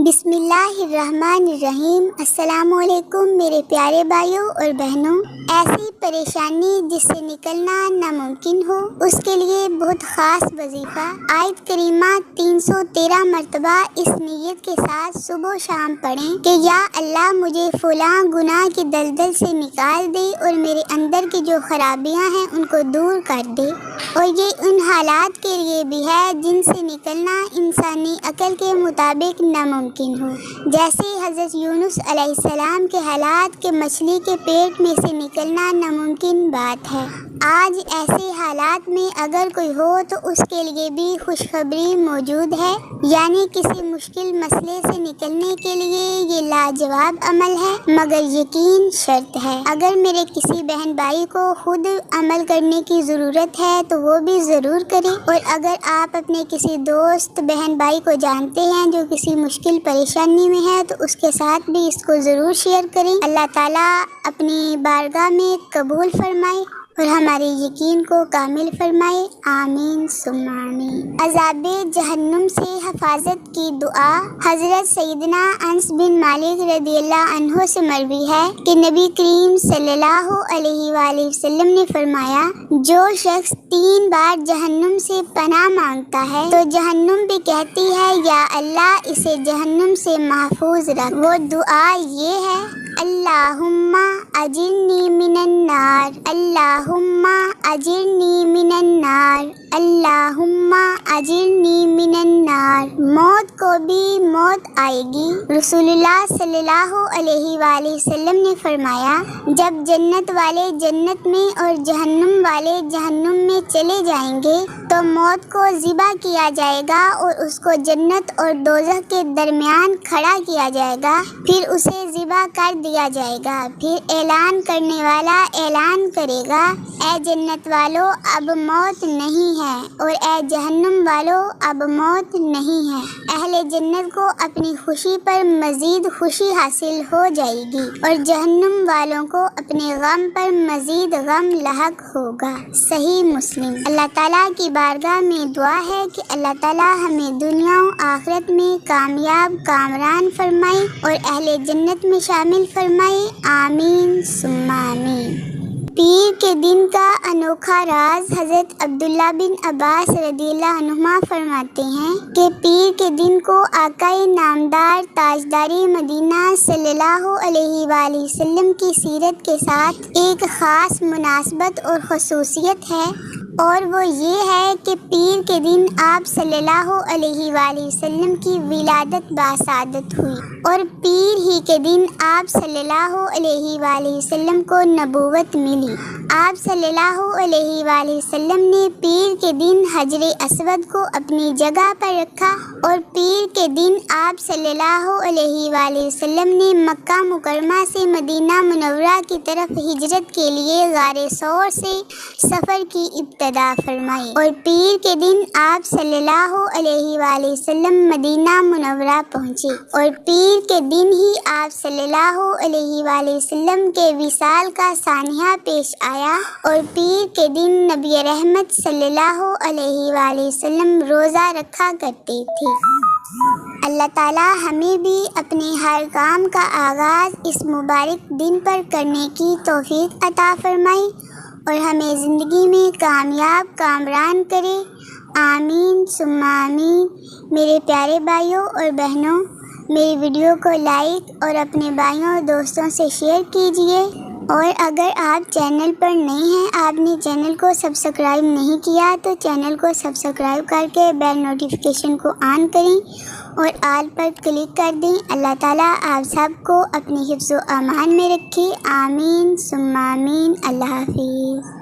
بسم اللہ الرحمن الرحیم۔ السلام علیکم میرے پیارے بھائیوں اور بہنوں۔ ایسی پریشانی جس سے نکلنا ناممکن ہو، اس کے لیے بہت خاص وظیفہ آیت کریمہ 313 مرتبہ اس نیت کے ساتھ صبح و شام پڑھیں کہ یا اللہ مجھے فلاں گناہ کی دلدل سے نکال دے اور میرے اندر کی جو خرابیاں ہیں ان کو دور کر دے۔ اور یہ ان حالات کے لیے بھی ہے جن سے نکلنا انسانی عقل کے مطابق ناممکن ہو، جیسے حضرت یونس علیہ السلام کے حالات کہ مچھلی کے پیٹ میں سے نکلنا ناممکن بات ہے۔ آج ایسے حالات میں اگر کوئی ہو تو اس کے لیے بھی خوشخبری موجود ہے، یعنی کسی مشکل مسئلے سے نکلنے کے لیے یہ لاجواب عمل ہے، مگر یقین شرط ہے۔ اگر میرے کسی بہن بھائی کو خود عمل کرنے کی ضرورت ہے تو وہ بھی ضرور کریں، اور اگر آپ اپنے کسی دوست بہن بھائی کو جانتے ہیں جو کسی مشکل پریشانی میں ہے تو اس کے ساتھ بھی اس کو ضرور شیئر کریں۔ اللہ تعالیٰ اپنی بارگاہ میں قبول فرمائے اور ہمارے یقین کو کامل فرمائے، آمین ثم آمین۔ عذاب جہنم سے حفاظت کی دعا۔ حضرت سیدنا انس بن مالک رضی اللہ عنہ سے مروی ہے کہ نبی کریم صلی اللہ علیہ وآلہ وسلم نے فرمایا، جو شخص 3 بار جہنم سے پناہ مانگتا ہے تو جہنم بھی کہتی ہے یا اللہ اسے جہنم سے محفوظ رکھ۔ وہ دعا یہ ہے، اللہم اجرنی من النار، اللہم اجرنی من النار، اللہم اجرنی من النار۔ موت کو بھی موت آئے گی۔ رسول اللہ صلی اللہ علیہ وآلہ وسلم نے فرمایا، جب جنت والے جنت میں اور جہنم والے جہنم میں چلے جائیں گے تو موت کو ذبح کیا جائے گا اور اس کو جنت اور دوزخ کے درمیان کھڑا کیا جائے گا، پھر اسے ذبح کر دیا جائے گا۔ پھر اعلان کرنے والا اعلان کرے گا، اے جنت والو اب موت نہیں ہے، اور اے جہنم والو اب موت نہیں ہے۔ اہل جنت کو اپنی خوشی پر مزید خوشی حاصل ہو جائے گی اور جہنم والوں کو اپنے غم پر مزید غم لاحق ہوگا۔ صحیح مسلم۔ اللہ تعالیٰ کی بارگاہ میں دعا ہے کہ اللہ تعالیٰ ہمیں دنیا و آخرت میں کامیاب کامران فرمائے اور اہل جنت میں شامل فرمائے، آمین ثم آمین۔ پیر کے دن کا انوکھا راز۔ حضرت عبداللہ بن عباس رضی اللہ عنہما فرماتے ہیں کہ پیر کے دن کو آقائے نامدار تاجدار مدینہ صلی اللہ علیہ وآلہ وسلم کی سیرت کے ساتھ ایک خاص مناسبت اور خصوصیت ہے، اور وہ یہ ہے کہ پیر کے دن آپ صلی اللہ علیہ وآلہ وسلم کی ولادت باسعادت ہوئی، اور پیر ہی کے دن آپ صلی اللہ علیہ وآلہ وسلم کو نبوت ملی۔ آپ صلی اللہ علیہ وآلہ وسلم نے پیر کے دن حجر اسود کو اپنی جگہ پر رکھا، اور پیر کے دن آپ صلی اللہ علیہ وآلہ وسلم نے مکہ مکرمہ سے مدینہ منورہ کی طرف ہجرت کے لیے غار ثور سے سفر کی ابتدا فرمائی، اور پیر کے دن آپ صلی اللہ علیہ وآلہ وسلم مدینہ منورہ پہنچے، اور پیر کے دن ہی آپ صلی اللہ علیہ وآلہ وسلم کے وصال کا سانحہ پیش آیا، اور پیر کے دن نبی رحمت صلی اللہ علیہ وآلہ وسلم روزہ رکھا کرتے تھے۔ اللہ تعالیٰ ہمیں بھی اپنے ہر کام کا آغاز اس مبارک دن پر کرنے کی توفیق عطا فرمائے اور ہمیں زندگی میں کامیاب کامران کرے، آمین ثم آمین۔ میرے پیارے بھائیوں اور بہنوں، میری ویڈیو کو لائک اور اپنے بھائیوں اور دوستوں سے شیئر کیجیے، اور اگر آپ چینل پر نئے ہیں، آپ نے چینل کو سبسکرائب نہیں کیا تو چینل کو سبسکرائب کر کے بیل نوٹیفیکیشن کو آن کریں اور آل پر کلک کر دیں۔ اللہ تعالیٰ آپ سب کو اپنی حفظ و امان میں رکھے، آمین ثم آمین۔ اللہ حافظ۔